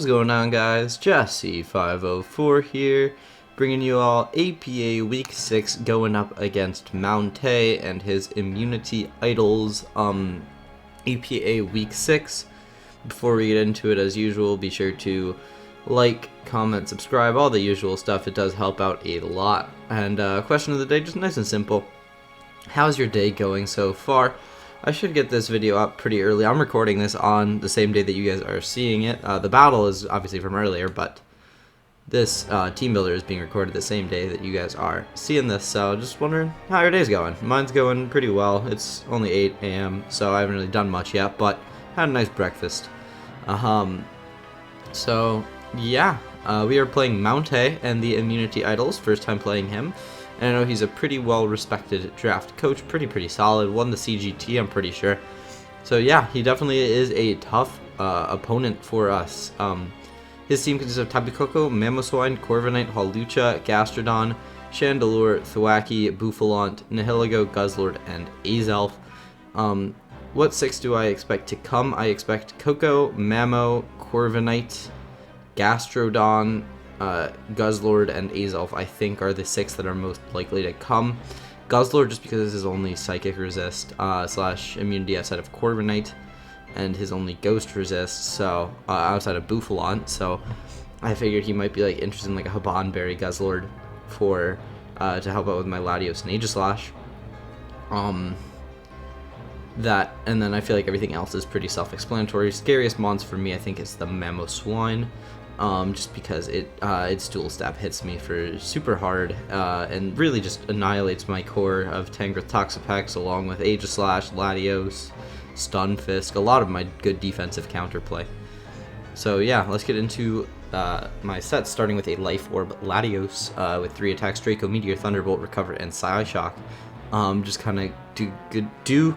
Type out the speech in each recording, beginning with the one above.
going on, guys? Jesse504 here, bringing you all APA Week 6 going up against Mountaih and his Immunity Idols APA Week 6. Before we get into it, as usual, be sure to like, comment, subscribe, all the usual stuff. It does help out a lot. And question of the day, just nice and simple. How's your day going so far? I should get this video up pretty early. I'm recording this on the same day that you guys are seeing it. The battle is obviously from earlier, but this team builder is being recorded the same day that you guys are seeing this. So just wondering how your day's going. Mine's going pretty well. It's only 8 a.m., so I haven't really done much yet, but had a nice breakfast. So yeah, we are playing Mountaih and the Immunity Idols. First time playing him. And I know he's a pretty well-respected draft coach, pretty solid, won the CGT, I'm pretty sure. So yeah, he definitely is a tough opponent for us. His team consists of Tapu Koko, Mamoswine, Corviknight, Hawlucha, Gastrodon, Chandelure, Thwackey, Bouffalant, Nihilego, Guzzlord, and Azelf. What 6 do I expect to come? I expect Koko, Mamo, Corviknight, Gastrodon, Guzzlord, and Azelf, I think, are the 6 that are most likely to come. Guzzlord, just because this is only Psychic Resist slash Immunity outside of Corviknight, and his only Ghost Resist, so outside of Bouffalant, so I figured he might be like interested in like a Habanberry Guzzlord for to help out with my Latios and Aegislash. That, and then I feel like everything else is pretty self-explanatory. Scariest mons for me, I think, is the Mamoswine. Just because its dual stab hits me for super hard, and really just annihilates my core of Tangrowth, Toxapex, along with Aegislash, Latios, Stunfisk, a lot of my good defensive counterplay. So yeah, let's get into my sets, starting with a Life Orb Latios with 3 attacks: Draco, Meteor, Thunderbolt, Recover, and Psyshock. Just kind of do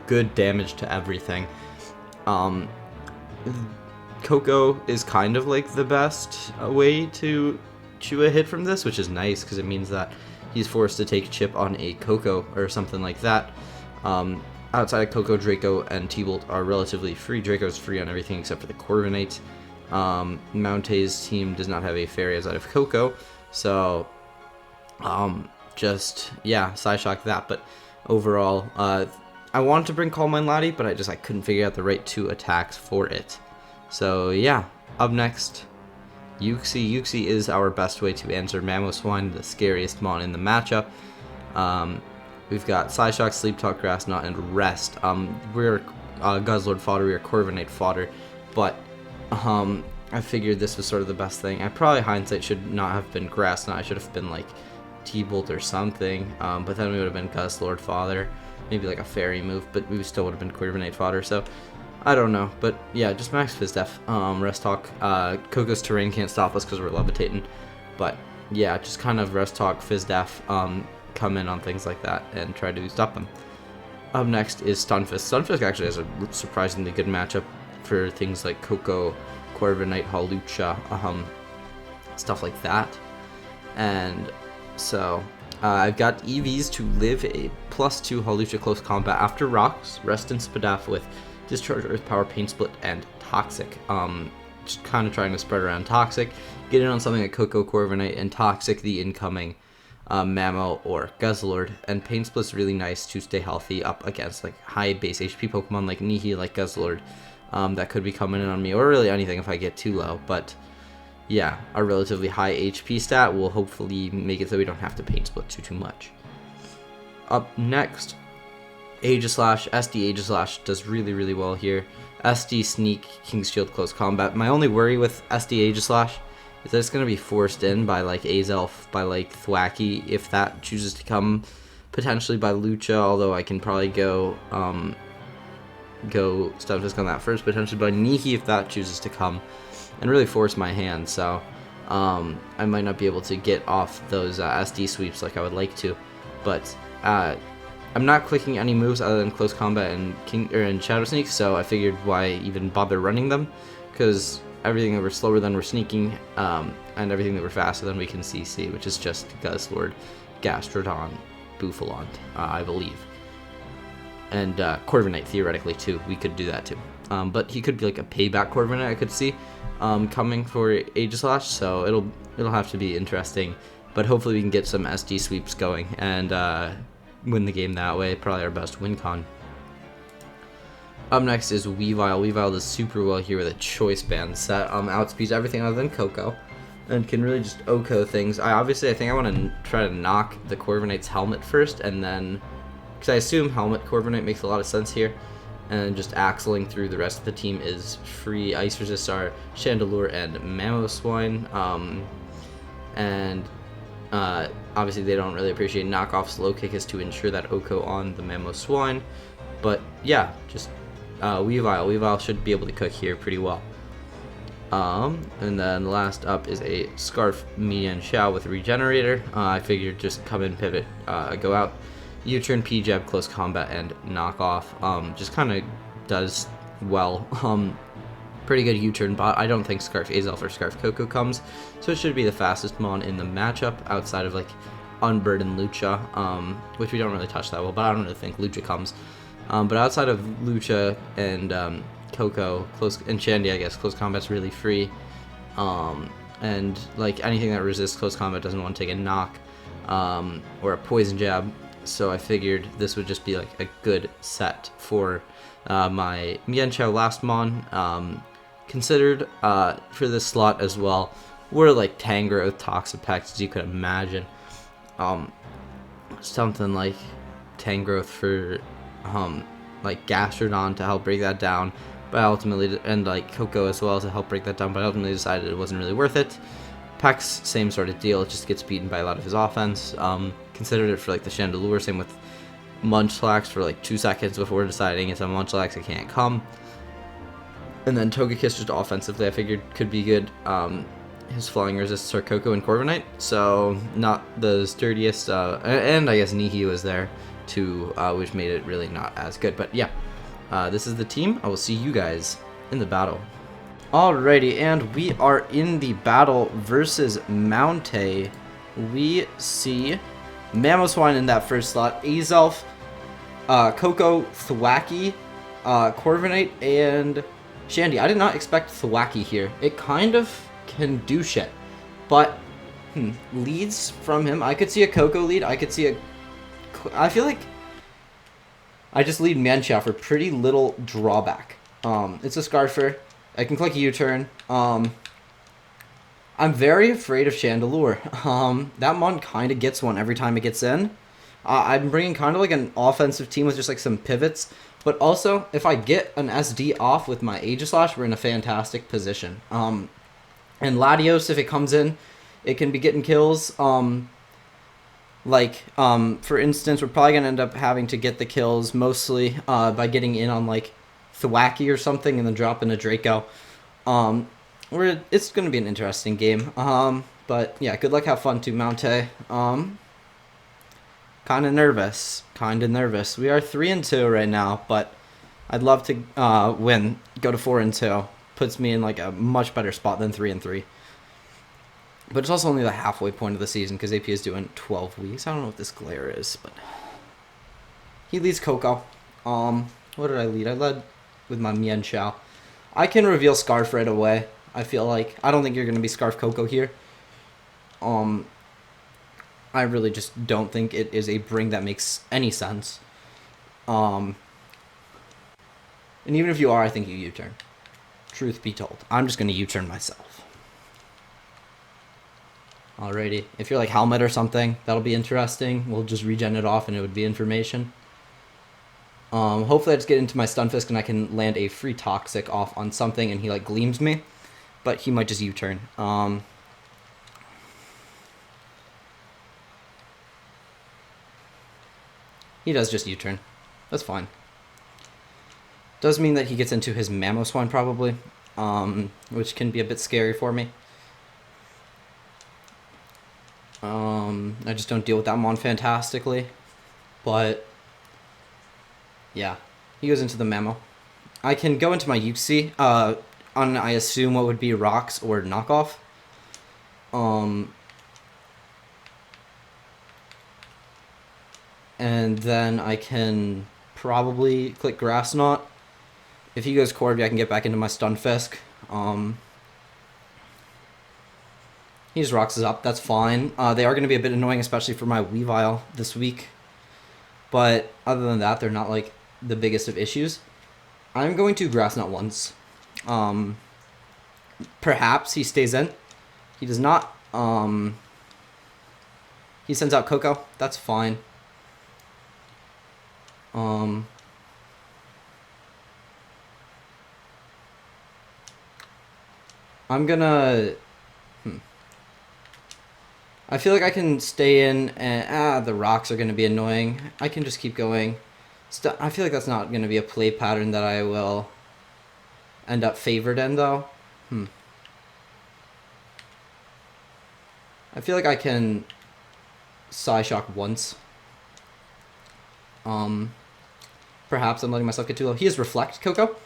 good damage to everything. Koko is kind of like the best way to chew a hit from this, which is nice because it means that he's forced to take chip on a Koko or something like that. Outside of Koko, Draco and T-Bolt are relatively free. Draco's free on everything except for the Corviknight. Mountaih's team does not have a fairy outside of Koko, so just yeah, Psyshock that. But overall, I wanted to bring Calm Mind Lati, but I couldn't figure out the right 2 attacks for it. So yeah, up next, Uxie. Uxie is our best way to answer Mamoswine, the scariest mon in the matchup. We've got Psyshock, Sleep Talk, Grass Knot, and Rest. We're Guzzlord fodder, we are Corviknight fodder, but I figured this was sort of the best thing. I probably, hindsight, should not have been Grass Knot. I should have been like T-Bolt or something, but then we would have been Guzzlord fodder, maybe like a fairy move, but we still would have been Corviknight fodder, so I don't know, but yeah, just max Fizdef, Rest Talk. Koko's Terrain can't stop us because we're levitating, but yeah, just kind of Rest Talk, Fizdef, come in on things like that and try to stop them. Up next is Stunfisk. Stunfisk actually has a surprisingly good matchup for things like Koko, Corviknight, Hawlucha, stuff like that. And so I've got EVs to live a +2 Hawlucha close combat after rocks, Rest and Spadaf with Discharge, Earth Power, Pain Split, and Toxic. Just kind of trying to spread around Toxic, get in on something like Koko, Corviknight, and Toxic the incoming Mamo or Guzzlord. And Pain Split's really nice to stay healthy up against like high base HP Pokemon like Nihi, like Guzzlord, that could be coming in on me, or really anything if I get too low. But yeah, a relatively high HP stat will hopefully make it so we don't have to Pain Split too much. Up next, Aegislash. SD Aegislash does really well here. SD Sneak, King's Shield, Close Combat. My only worry with SD Aegislash is that it's going to be forced in by like Azelf, by like Thwackey, if that chooses to come, potentially by Lucha, although I can probably go Stunfisk on that first, potentially by Nihi if that chooses to come, and really force my hand, so I might not be able to get off those SD sweeps like I would like to, but I'm not clicking any moves other than Close Combat and Shadow Sneak, so I figured why even bother running them, because everything that we're slower than we're sneaking, and everything that we're faster than we can CC, which is just Guzzlord, Gastrodon, Bouffalant, I believe. And Corviknight, theoretically, too. We could do that, too. but he could be like a payback Corviknight I could see coming for Aegislash, so it'll have to be interesting. But hopefully we can get some SD sweeps going and win the game that way. Probably our best win con. Up next is Weavile. Weavile does super well here with a choice band set. Outspeeds everything other than Coco, and can really just OHKO things. I think I want to try to knock the Corviknight's helmet first, and then, because I assume helmet Corviknight makes a lot of sense here, and just axling through the rest of the team is free. Ice resists are Chandelure and Mamoswine, and obviously they don't really appreciate knockoffs. Low kick is to ensure that OHKO on the Mamoswine, but yeah, just Weavile should be able to cook here pretty well. And then last up is a Scarf Mienshao with Regenerator. I figured just come in, pivot, go out, U-turn, P-jab, close combat, and knock off. Just kind of does well. Pretty good U-turn bot. I don't think Scarf Azelf or Scarf Coco comes, so it should be the fastest mon in the matchup outside of like Unburden Lucha, which we don't really touch that well, but I don't really think Lucha comes. But outside of Lucha and Coco, and Shandy, I guess, close combat's really free. And like anything that resists close combat doesn't want to take a knock or a poison jab. So I figured this would just be like a good set for my Mienshao last mon. Considered for this slot as well were like Tangrowth, Toxapex, as you could imagine. Something like Tangrowth for like Gastrodon to help break that down, but ultimately, and like Coco as well to help break that down, but ultimately decided it wasn't really worth it. Pex, same sort of deal, it just gets beaten by a lot of his offense. Considered it for like the Chandelure, same with Munchlax for like 2 seconds before deciding it's a Munchlax, it can't come. And then Togekiss just offensively I figured could be good. His flying resists are Coco and Corviknight, so not the sturdiest, and I guess Nihi was there too, which made it really not as good. But yeah, this is the team. I will see you guys in the battle. Alrighty, and we are in the battle versus Mountaih. We see Mamoswine in that first slot, Azelf, Coco, Thwackey, Corviknight, and Shandy. I did not expect Thwackey here. It kind of can do shit, but leads from him. I could see a Coco lead. I could see a... I feel like I just lead Mienshao for pretty little drawback. It's a Scarfer. I can click U-turn. I'm very afraid of Chandelure. That mon kind of gets one every time it gets in. I'm bringing kind of like an offensive team with just like some pivots. But also, if I get an SD off with my Aegislash, we're in a fantastic position. And Latios, if it comes in, it can be getting kills. For instance, we're probably going to end up having to get the kills mostly by getting in on, like, Thwackey or something and then dropping a Draco. It's going to be an interesting game. But, yeah, good luck, have fun to Mountaih. Kind of nervous. We are 3-2 right now, but I'd love to win, go to 4-2. Puts me in, like, a much better spot than 3-3. But it's also only the halfway point of the season because AP is doing 12 weeks. I don't know what this glare is, but he leads Coco. What did I lead? I led with my Mienshao. I can reveal Scarf right away. I feel like I don't think you're gonna be Scarf Coco here. I really just don't think it is a bring that makes any sense. And even if you are, I think you U-turn. Truth be told, I'm just gonna U-turn myself. Alrighty, if you're like Helmet or something, that'll be interesting. We'll just regen it off and it would be information. Hopefully I just get into my Stunfisk and I can land a free Toxic off on something and he like gleams me. But he might just U-turn. He does just U-turn. That's fine. Does mean that he gets into his Mamoswine probably, which can be a bit scary for me. I just don't deal with that mon fantastically, but yeah, he goes into the Mamo. I can go into my Uxie on, I assume, what would be Rocks or Knockoff. And then I can probably click Grass Knot If he goes Corby, I can get back into my Stunfisk. He just rocks us up. That's fine. They are going to be a bit annoying, especially for my Weavile this week. But other than that, they're not like the biggest of issues. I'm going to Grass Knot once. Perhaps he stays in. He does not. He sends out Coco. That's fine. I'm gonna... I feel like I can stay in and... the rocks are gonna be annoying. I can just keep going. I feel like that's not gonna be a play pattern that I will end up favored in, though. I feel like I can Psyshock once. Perhaps I'm letting myself get too low. He has Reflect, Coco.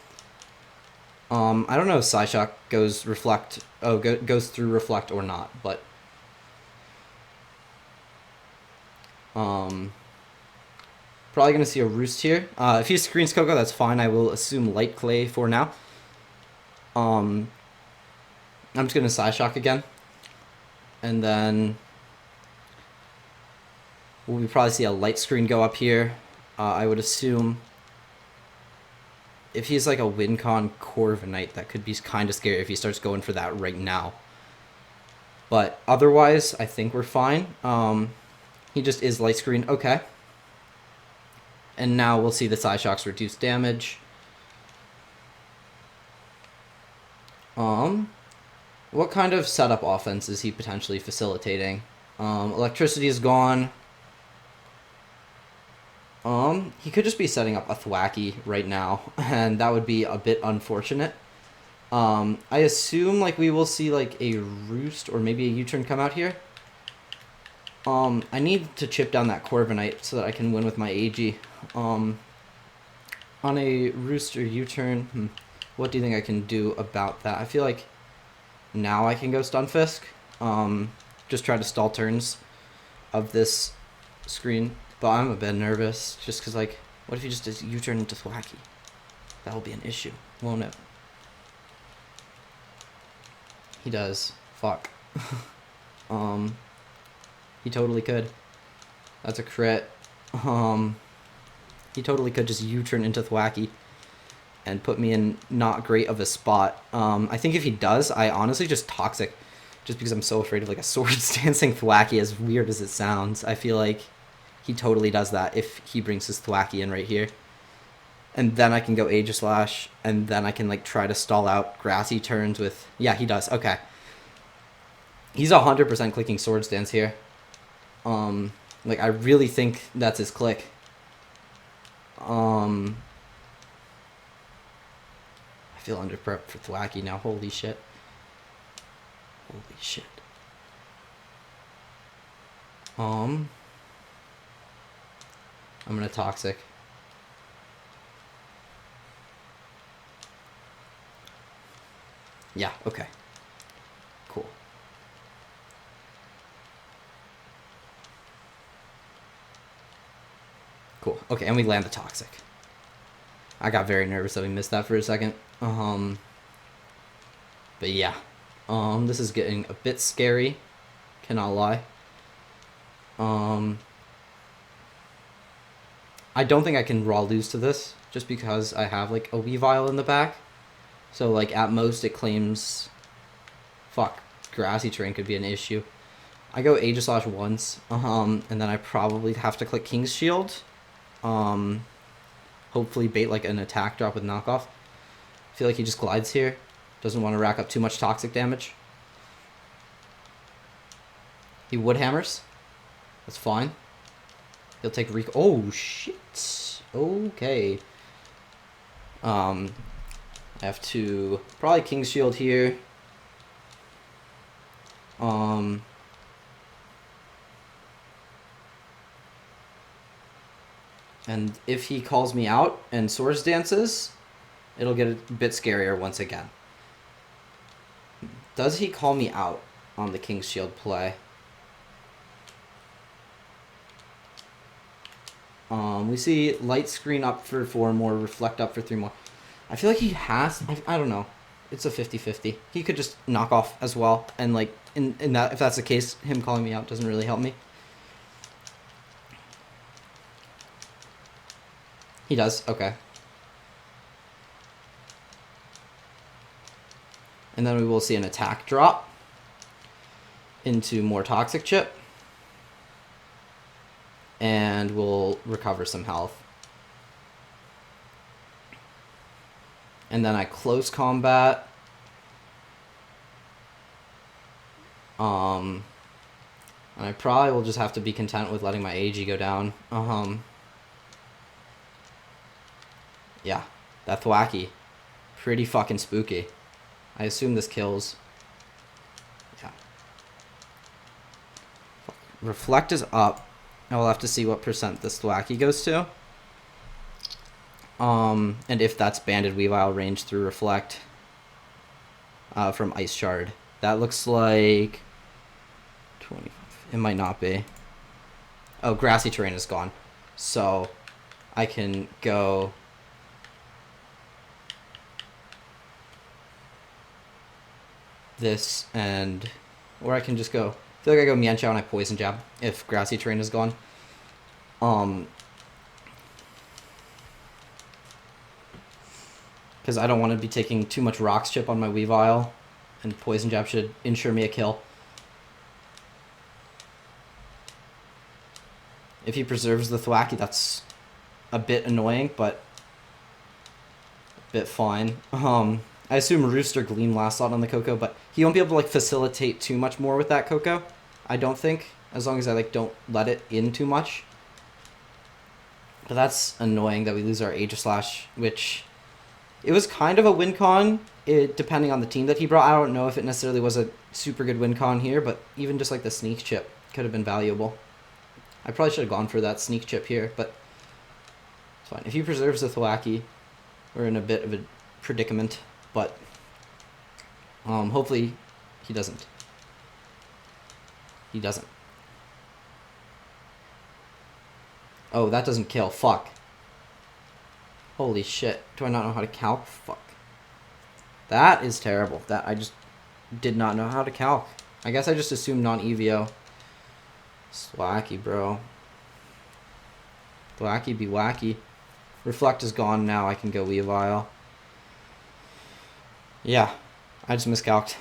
I don't know if Psyshock goes Reflect. Goes through Reflect or not, but probably gonna see a Roost here. If he screens Coco, that's fine. I will assume Light Clay for now. I'm just gonna Psyshock again, and then we'll probably see a Light Screen go up here. I would assume if he's like a Wincon Corviknight, that could be kind of scary if he starts going for that right now. But otherwise, I think we're fine. He just is Light Screen. Okay. And now we'll see the Psyshocks reduce damage. What kind of setup offense is he potentially facilitating? Electricity is gone. He could just be setting up a Thwacky right now, and that would be a bit unfortunate. I assume like we will see like a Roost or maybe a U-turn come out here. I need to chip down that Corviknight so that I can win with my AG. On a Roost or U-turn, what do you think I can do about that? I feel like now I can go Stunfisk. Just try to stall turns of this screen. But I'm a bit nervous, just because, like, what if he just does U-turn into Thwacky? That will be an issue, won't it? He does. Fuck. He totally could. That's a crit. He totally could just U-turn into Thwacky and put me in not great of a spot. I think if he does, I honestly just Toxic, just because I'm so afraid of, like, a Swords Dancing Thwacky, as weird as it sounds. I feel like he totally does that if he brings his Thwacky in right here. And then I can go Aegislash, and then I can, like, try to stall out grassy turns with... Yeah, he does. Okay. He's 100% clicking Swords Dance here. Like, I really think that's his click. I feel under prep for Thwacky now. Holy shit. Holy shit. I'm gonna Toxic. Yeah, okay. Cool. Cool. Okay, and we land the Toxic. I got very nervous that we missed that for a second. But yeah. This is getting a bit scary. Cannot lie. I don't think I can raw lose to this, just because I have, like, a Weavile in the back. So, like, at most it claims... Fuck, grassy terrain could be an issue. I go Aegislash once, and then I probably have to click King's Shield. Hopefully bait, like, an attack drop with knockoff. I feel like he just glides here. Doesn't want to rack up too much toxic damage. He wood hammers. That's fine. He'll take oh shit. Okay. I have to probably King's Shield here. And if he calls me out and Swords Dances, it'll get a bit scarier once again. Does he call me out on the King's Shield play? We see Light Screen up for 4 more, Reflect up for 3 more. I feel like he has... I don't know. It's a 50-50. He could just knock off as well. And, like, in that, if that's the case, him calling me out doesn't really help me. He does. Okay. And then we will see an attack drop into more toxic chip. And we'll recover some health. And then I close combat. And I probably will just have to be content with letting my AG go down. Yeah, that thwacky. Pretty fucking spooky. I assume this kills. Yeah. Reflect is up. I will have to see what percent this thwacky goes to. And if that's banded Weavile range through Reflect from Ice Shard. That looks like 25. It might not be. Oh, grassy terrain is gone. So I can go this and, or I can just go, I feel like I go Mian Chao and I poison jab if grassy terrain is gone. Because I don't want to be taking too much Rocks Chip on my Weavile, and poison jab should ensure me a kill. If he preserves the thwacky, that's a bit annoying, but a bit fine. I assume Rooster Gleam last slot on the Coco, but he won't be able to like facilitate too much more with that Coco, I don't think, as long as I like don't let it in too much. But that's annoying that we lose our Aegislash, which it was kind of a win con, depending on the team that he brought. I don't know if it necessarily was a super good win con here, but even just like the sneak chip could have been valuable. I probably should have gone for that sneak chip here, but it's fine. If he preserves the thwacky, we're in a bit of a predicament. But hopefully he doesn't. He doesn't. Oh, that doesn't kill. Fuck. Holy shit. Do I not know how to calc? Fuck. That is terrible. That I just did not know how to calc. I guess I just assumed non-EVO. Swacky, bro. Thwacky be wacky. Reflect is gone now. I can go Weavile. Yeah, I just miscalced.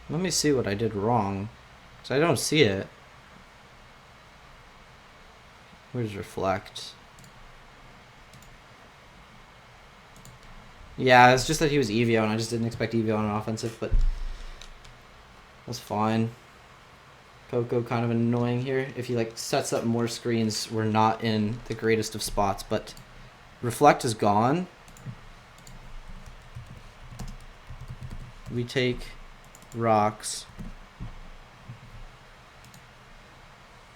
Let me see what I did wrong, because I don't see it. Where's Reflect? Yeah, it's just that he was EVO, and I just didn't expect EVO on an offensive, but that's fine. Coco kind of annoying here. If he like sets up more screens, we're not in the greatest of spots, but Reflect is gone. We take Rocks.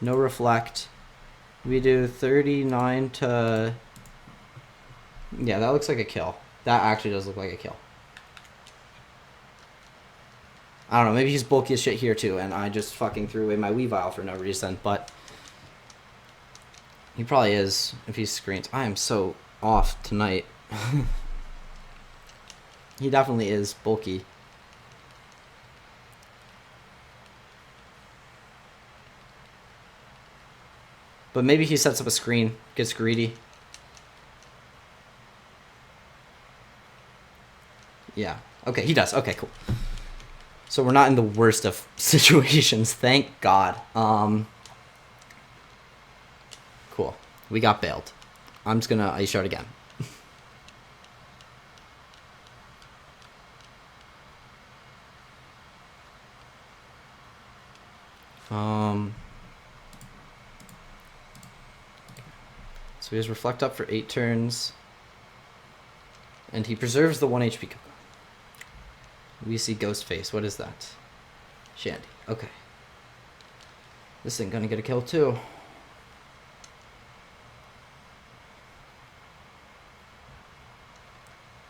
No Reflect. We do 39 to... Yeah, that looks like a kill. That actually does look like a kill. I don't know, maybe he's bulky as shit here too, and I just fucking threw away my Weavile for no reason, but... He probably is, if he screens. I am so off tonight. He definitely is bulky. But maybe he sets up a screen, gets greedy. Yeah. Okay, he does. Okay, cool. So we're not in the worst of situations, thank God. Cool. We got bailed. I'm just gonna Ice Shard again. So he has Reflect up for 8 turns. And he preserves the 1 HP Coco. We see Ghostface. What is that? Shandy. Okay. This thing gonna get a kill too.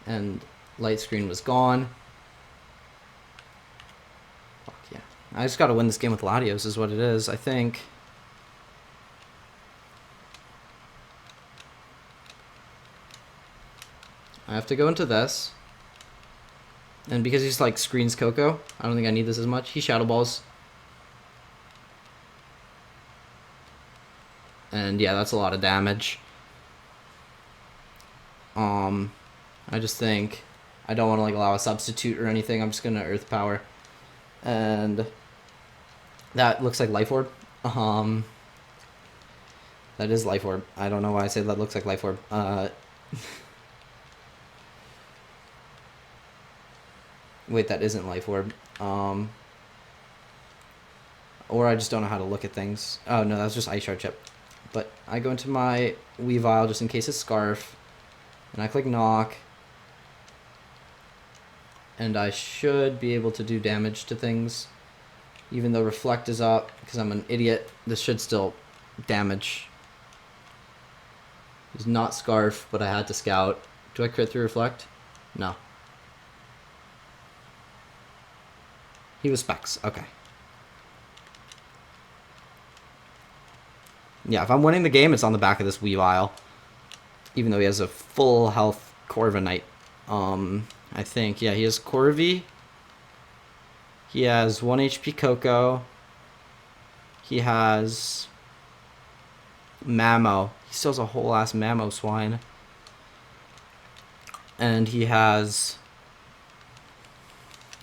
And light screen was gone. Fuck yeah. I just gotta win this game with Latios is what it is, I think. I have to go into this. And because he's like screens Coco, I don't think I need this as much. He Shadow Balls. And yeah, that's a lot of damage. I just think I don't want to like allow a substitute or anything. I'm just gonna Earth Power. And that looks like Life Orb. That is Life Orb. I don't know why I say that looks like Life Orb. Wait, that isn't Life Orb. Or I just don't know how to look at things. Oh no, that's just Ice Shard Chip. But I go into my Weavile just in case it's Scarf. And I click Knock. And I should be able to do damage to things. Even though Reflect is up, because I'm an idiot, this should still damage. He's not Scarf, but I had to Scout. Do I crit through Reflect? No. He was Specs. Okay. Yeah, if I'm winning the game, it's on the back of this Weavile. Even though he has a full health Corviknight. I think. Yeah, he has Corvi. He has 1 HP Coco. He has Mamo. He still has a whole ass Mamo swine. And he has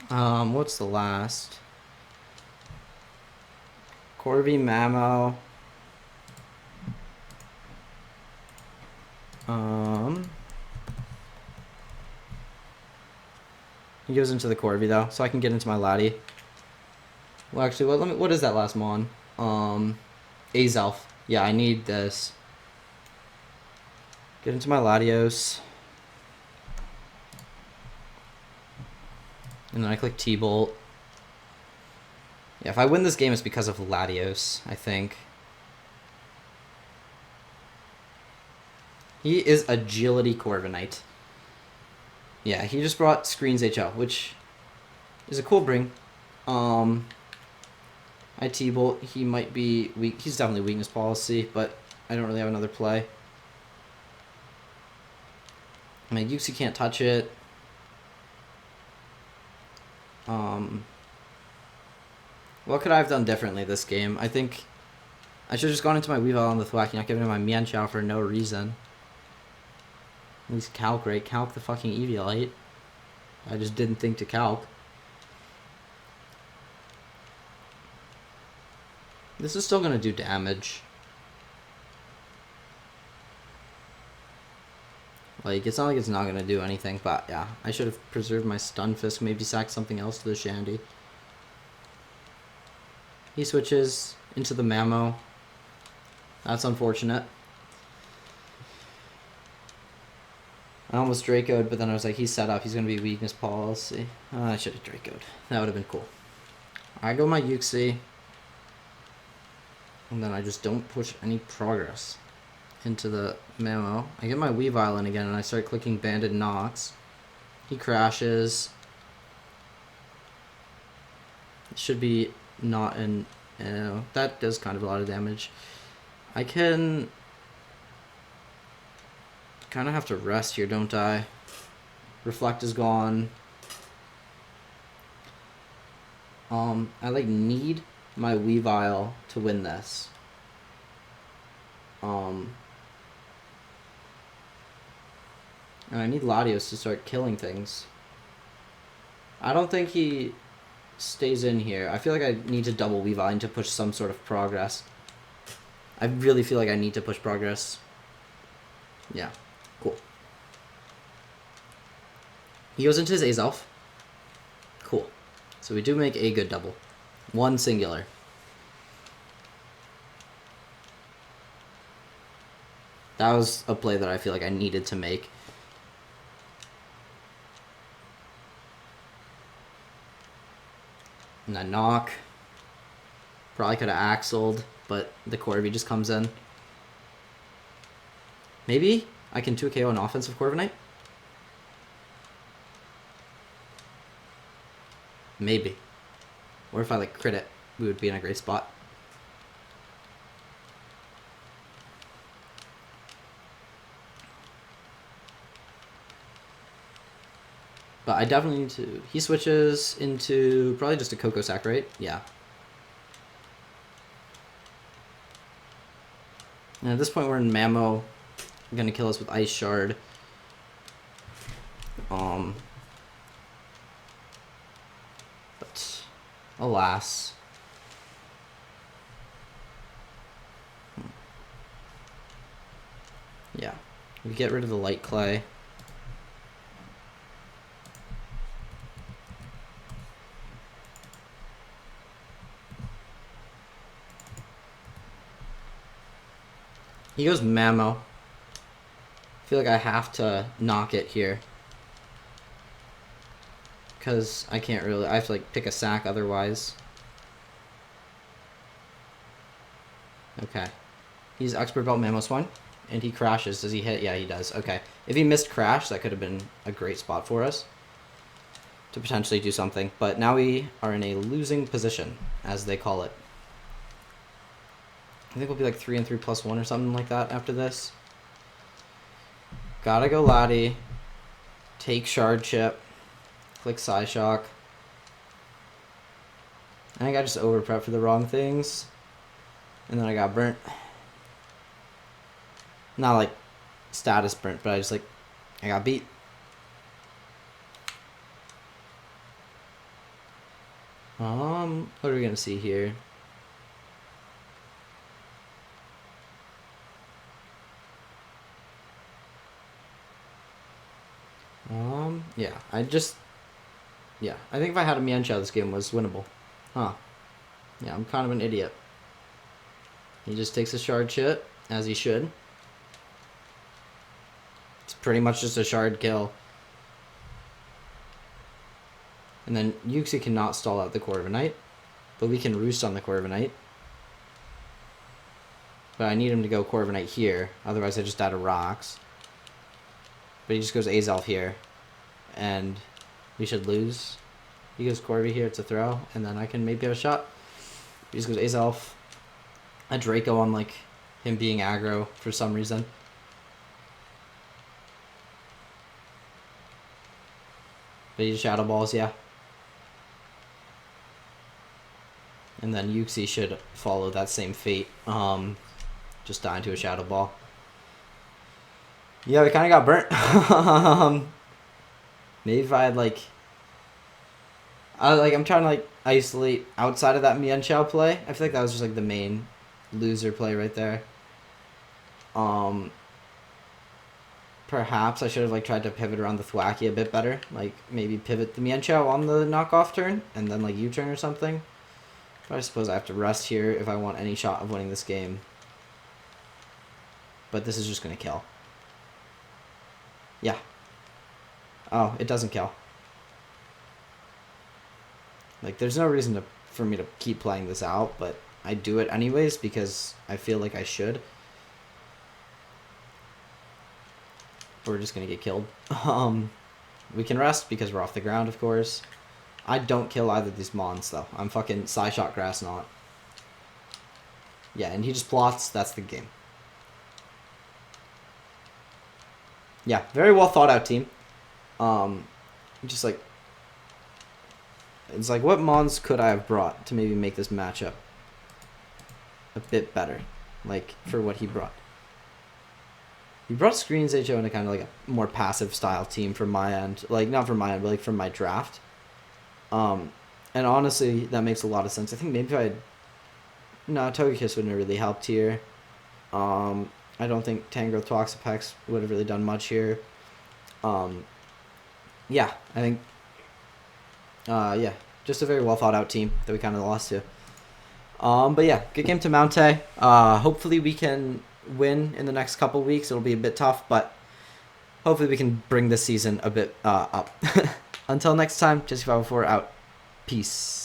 what's the last? Corvi, Mamo. He goes into the Corvi though, so I can get into my Laddie. Well, actually, what is that last mon? Azelf. Yeah, I need this. Get into my Latios. And then I click T-Bolt. Yeah, if I win this game, it's because of Latios, I think. He is Agility Corviknight. Yeah, he just brought Screens HL, which is a cool bring. I T-Bolt, he might be weak. He's definitely weakness policy, but I don't really have another play. I mean, Yuxi can't touch it. What could I have done differently this game? I think I should have just gone into my Weavile on the Thwack, not giving him my Mienshao for no reason. At least Calc, right? Calc the fucking Eviolite. I just didn't think to Calc. This is still gonna do damage. Like, it's not like it's not gonna do anything, but yeah. I should have preserved my Stunfisk, maybe sack something else to the Shandy. He switches into the Mamo. That's unfortunate. I almost Draco'd, but then I was like, he's set up. He's going to be weakness policy. I should have Draco'd. That would have been cool. I go my Yuxi. And then I just don't push any progress into the Mamo. I get my Weavile in again, and I start clicking Banded Nox. He crashes. It should be not an... that does kind of a lot of damage. I can... kind of have to rest here, don't I? Reflect is gone. I like need my Weavile to win this. And I need Latios to start killing things. I don't think he stays in here. I feel like I need to double Weavile. I need to push some sort of progress. I really feel like I need to push progress. Yeah. Cool. He goes into his Azelf. Cool. So we do make a good double. One singular. That was a play that I feel like I needed to make. And I knock. Probably could have axled, but the Corvi just comes in. Maybe I can 2KO an offensive Corviknight? Maybe. Or if I like crit it, we would be in a great spot. But I definitely need to... He switches into probably just a Coco Sack, right? Yeah. And at this point, we're in Mammo. I'm going to kill us with Ice Shard. But alas. Yeah. We get rid of the Light Clay. He goes Mammo. I feel like I have to knock it here. Because I can't really... I have to like pick a sack otherwise. Okay. He's Expert Belt Mammo Swine. And he crashes. Does he hit? Yeah, he does. Okay. If he missed Crash, that could have been a great spot for us. To potentially do something. But now we are in a losing position, as they call it. I think we'll be like 3 and 3+1 or something like that after this. Gotta go Laddie. Take Shard Chip. Click Psyshock. I think I just over-prepped for the wrong things. And then I got burnt. Not like status burnt, but I got beat. What are we gonna see here? Yeah, I think if I had a Mienshao, this game was winnable. Huh. Yeah, I'm kind of an idiot. He just takes a Shard Chip, as he should. It's pretty much just a Shard kill. And then Yuxi cannot stall out the Corviknight, but we can roost on the Corviknight. But I need him to go Corviknight here, otherwise I just die to rocks. But he just goes Azelf here, and we should lose. He goes Corvi here, it's a throw, and then I can maybe have a shot. He just goes Azelf. A Draco on like him being aggro for some reason. But he just Shadow Balls, yeah. And then Yuxi should follow that same fate. Just die into a Shadow Ball. Yeah, we kind of got burnt. Maybe if I had like... I'm trying to like isolate outside of that Mienshao play. I feel like that was just like the main loser play right there. Perhaps I should have like tried to pivot around the Thwacky a bit better. Like maybe pivot the Mienshao on the knockoff turn and then like U-turn or something. But I suppose I have to rest here if I want any shot of winning this game. But this is just going to kill. Yeah. Oh, it doesn't kill. Like, there's no reason for me to keep playing this out, but I do it anyways because I feel like I should. We're just going to get killed. We can rest because we're off the ground, of course. I don't kill either of these mons, though. I'm fucking Psyshock Grass Knot. Yeah, and he just plots. That's the game. Yeah, very well thought out team. Just like... It's like, what mons could I have brought to maybe make this matchup a bit better? Like, for what he brought. He brought Screens HO into kind of like a more passive style team from my end. Like, not from my end, but like from my draft. And honestly, that makes a lot of sense. I think maybe if I had... No, Togekiss wouldn't have really helped here. I don't think Tangrowth Toxapex would have really done much here. Yeah, I think... yeah, just a very well thought out team that we kind of lost to. But yeah, good game to Mountaih. Hopefully we can win in the next couple weeks. It'll be a bit tough, but hopefully we can bring this season a bit up. Until next time, Jesse504 out. Peace.